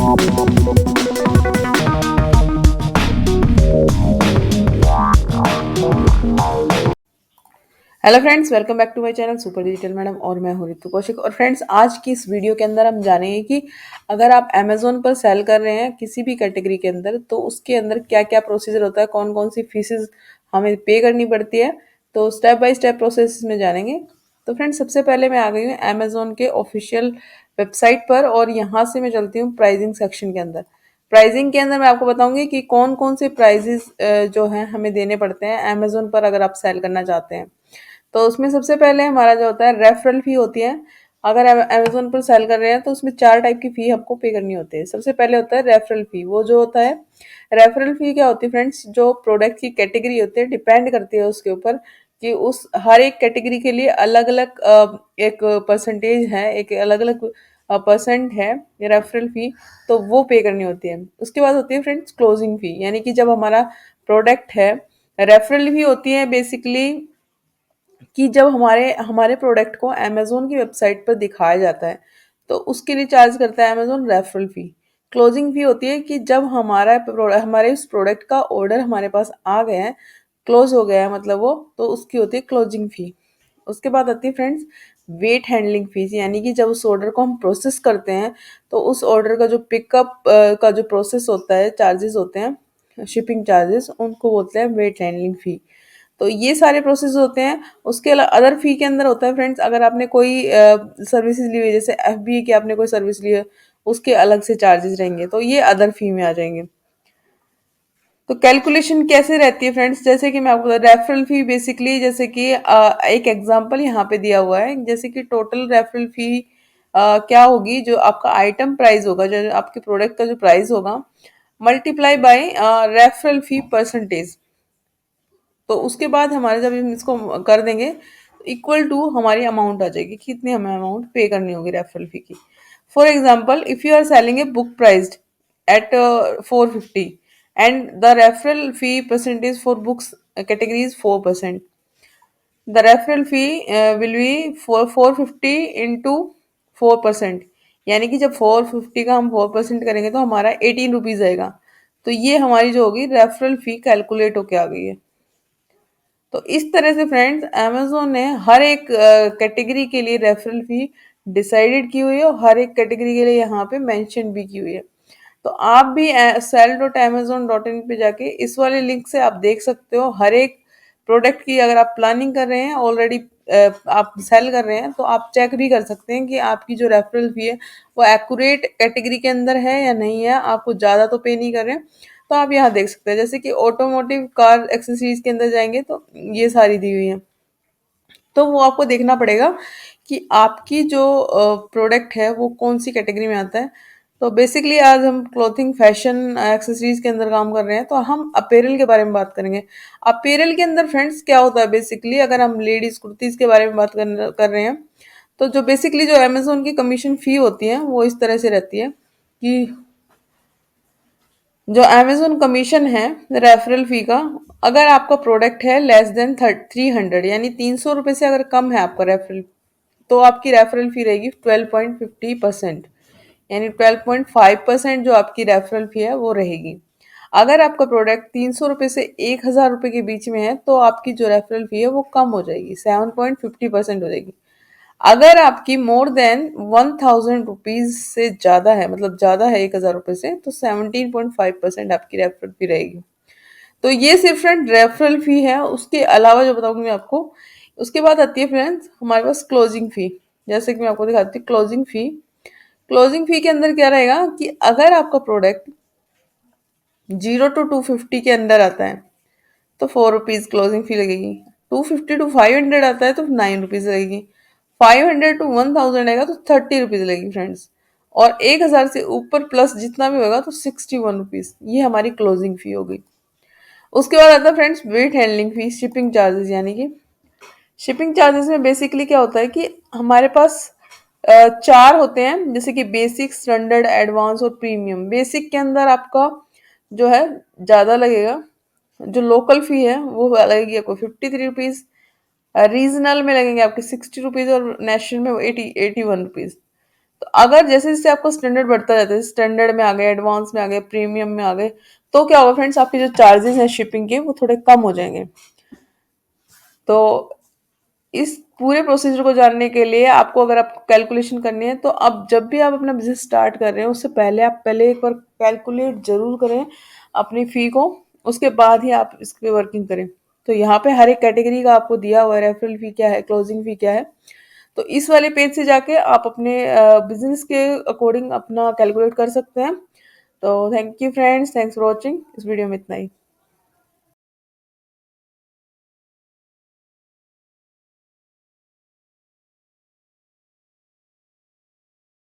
Hello friends, welcome back to my channel super digital madam और मैं हूं रितु कौशिक। और फ्रेंड्स, आज की इस वीडियो के अंदर हम जानेंगे कि अगर आप अमेजोन पर सेल कर रहे हैं किसी भी कैटेगरी के अंदर, तो उसके अंदर क्या क्या प्रोसीजर होता है, कौन कौन सी फीसेस हमें पे करनी पड़ती है। तो स्टेप बाय स्टेप प्रोसेस में जानेंगे। तो फ्रेंड्स, सबसे पहले मैं आ गई हूँ अमेजोन के ऑफिशियल वेबसाइट पर और यहाँ से मैं चलती हूँ प्राइसिंग सेक्शन के अंदर। प्राइसिंग के अंदर मैं आपको बताऊंगी कि कौन कौन से प्राइजेस जो हैं हमें देने पड़ते हैं अमेजोन पर अगर आप सेल करना चाहते हैं। तो उसमें सबसे पहले हमारा जो होता है रेफरल फी होती है। अगर अमेजोन पर सेल कर रहे हैं तो उसमें 4 टाइप की फी आपको पे करनी होती है। सबसे पहले होता है रेफरल फी। वो जो होता है रेफरल फी क्या होती है फ्रेंड्स, जो प्रोडक्ट की कैटेगरी होती है डिपेंड करती है उसके ऊपर कि उस हर एक कैटेगरी के लिए अलग अलग एक परसेंटेज है, एक अलग अलग परसेंट है रेफरल फी। तो वो पे करनी होती है। उसके बाद होती है फ्रेंड्स क्लोजिंग फी, यानी कि जब हमारा प्रोडक्ट है, रेफरल फी होती है बेसिकली कि जब हमारे हमारे प्रोडक्ट को अमेजोन की वेबसाइट पर दिखाया जाता है तो उसके लिए चार्ज करता है अमेजोन रेफरल फी। क्लोजिंग फी होती है कि जब हमारे उस प्रोडक्ट का ऑर्डर हमारे पास आ गया है, क्लोज हो गया है मतलब वो, तो उसकी होती है क्लोजिंग फी। उसके बाद आती है फ्रेंड्स वेट हैंडलिंग फीस, यानी कि जब उस ऑर्डर को हम प्रोसेस करते हैं तो उस ऑर्डर का जो पिकअप का जो प्रोसेस होता है, चार्जेस होते हैं, शिपिंग चार्जेस, उनको बोलते हैं वेट हैंडलिंग फी। तो ये सारे प्रोसेस होते हैं। उसके अदर फी के अंदर होता है फ्रेंड्स, अगर आपने कोई सर्विसेज ली हुई है, जैसे एफबीए की आपने कोई सर्विस ली है, उसके अलग से चार्जेस रहेंगे, तो ये अदर फी में आ जाएंगे। तो कैलकुलेशन कैसे रहती है फ्रेंड्स, जैसे कि मैं आपको बता, रेफरल फी बेसिकली जैसे कि एक एग्जांपल यहाँ पे दिया हुआ है, जैसे कि टोटल रेफरल फी क्या होगी, जो आपका आइटम प्राइस होगा, जो आपके प्रोडक्ट का जो प्राइस होगा, multiply by referral fee percentage. तो उसके बाद हमारे जब हम इसको कर देंगे इक्वल टू हमारी अमाउंट आ जाएगी कि कितनी हमें अमाउंट पे करनी होगी रेफरल फी की। For example, if you are selling a book priced at 450 and the referral fee percentage for books category is 4%, the referral fee will be 450 into 4%। यानी कि जब 450 का हम 4% करेंगे तो हमारा 18 रुपीज आएगा। तो ये हमारी जो होगी रेफरल फी कैलकुलेट होके आ गई है। तो इस तरह से फ्रेंड्स अमेजोन ने हर एक कैटेगरी के लिए रेफरल फी डिसाइडेड की हुई है और हर एक कैटेगरी के लिए यहाँ पे मेंशन भी की हुई है। तो आप भी sell.amazon.in पे जाके इस वाले लिंक से आप देख सकते हो हर एक प्रोडक्ट की। अगर आप प्लानिंग कर रहे हैं ऑलरेडी, आप सेल कर रहे हैं, तो आप चेक भी कर सकते हैं कि आपकी जो रेफरल फी है वो एक्यूरेट कैटेगरी के अंदर है या नहीं है, आप कुछ ज़्यादा तो पे नहीं कर रहे हैं। तो आप यहाँ देख सकते हैं, जैसे कि ऑटोमोटिव कार एक्सेसरीज के अंदर जाएंगे तो ये सारी दी हुई है। तो वो आपको देखना पड़ेगा कि आपकी जो प्रोडक्ट है वो कौन सी कैटेगरी में आता है। तो बेसिकली आज हम क्लोथिंग फैशन एक्सेसरीज के अंदर काम कर रहे हैं, तो हम अपेरल के बारे में बात करेंगे। अपेरल के अंदर फ्रेंड्स क्या होता है, बेसिकली अगर हम लेडीज कुर्तीज के बारे में बात कर रहे हैं, तो जो बेसिकली जो अमेजोन की कमीशन फी होती है वो इस तरह से रहती है कि जो अमेजोन कमीशन है रेफरल फी का, अगर आपका प्रोडक्ट है लेस देन 300, यानी 300 रुपये से अगर कम है आपका रेफरल, तो आपकी रेफरल फी रहेगी 12.50%, यानी 12.5% जो आपकी रेफरल फी है वो रहेगी। अगर आपका प्रोडक्ट 300 रुपये से 1000 रुपये के बीच में है तो आपकी जो रेफरल फी है वो कम हो जाएगी, 7.50% हो जाएगी। अगर आपकी मोर देन 1000 रुपीज से ज्यादा है, मतलब ज्यादा है 1000 रुपये से, तो 17.5% आपकी रेफरल फी रहेगी। तो ये सिर्फ फ्रेंड रेफरल फी है। उसके अलावा जो बताऊंगी मैं आपको, उसके बाद आती है फ्रेंड्स हमारे पास क्लोजिंग फी। जैसे कि मैं आपको दिखाती हूँ क्लोजिंग फी। क्लोजिंग फी के अंदर क्या रहेगा कि अगर आपका प्रोडक्ट 0 to 250 के अंदर आता है तो 4 रुपीज क्लोजिंग फी लगेगी। 250 to 500 आता है तो 9 रुपीज लगेगी। 500 to 1000 आएगा तो 30 रुपीज लगेगी फ्रेंड्स। और 1000 से ऊपर प्लस जितना भी होगा तो 61 रुपीज, ये हमारी क्लोजिंग फी हो गई। उसके बाद आता है फ्रेंड्स वेट हैंडलिंग फी, शिपिंग चार्जेस। यानी कि शिपिंग चार्जेस में बेसिकली क्या होता है कि हमारे पास चार होते हैं, जैसे कि बेसिक, स्टैंडर्ड, एडवांस और प्रीमियम। बेसिक के अंदर आपका जो है ज़्यादा लगेगा, जो लोकल फी है वो लगेगी आपको 53 रुपीज़, रीजनल में लगेंगे आपके 60 रुपीज़ और नेशनल में 80 81 रुपीज़। तो अगर जैसे-जैसे आपका स्टैंडर्ड बढ़ता जाता है, स्टैंडर्ड में आ गए, एडवांस में आ गए, प्रीमियम में आ गए, तो क्या होगा फ्रेंड्स, आपके जो चार्जेज़ हैं शिपिंग के वो थोड़े कम हो जाएँगे। तो इस पूरे प्रोसीजर को जानने के लिए आपको, अगर आपको कैलकुलेशन करनी है, तो अब जब भी आप अपना बिज़नेस स्टार्ट कर रहे हैं, उससे पहले आप पहले एक बार कैलकुलेट ज़रूर करें अपनी फ़ी को, उसके बाद ही आप इस पे वर्किंग करें। तो यहाँ पे हर एक कैटेगरी का आपको दिया हुआ है, रेफरल फ़ी क्या है, क्लोजिंग फ़ी क्या है। तो इस वाले पेज से जाके आप अपने बिज़नेस के अकॉर्डिंग अपना कैलकुलेट कर सकते हैं। तो thank you friends, thanks for watching. इस वीडियो में इतना ही।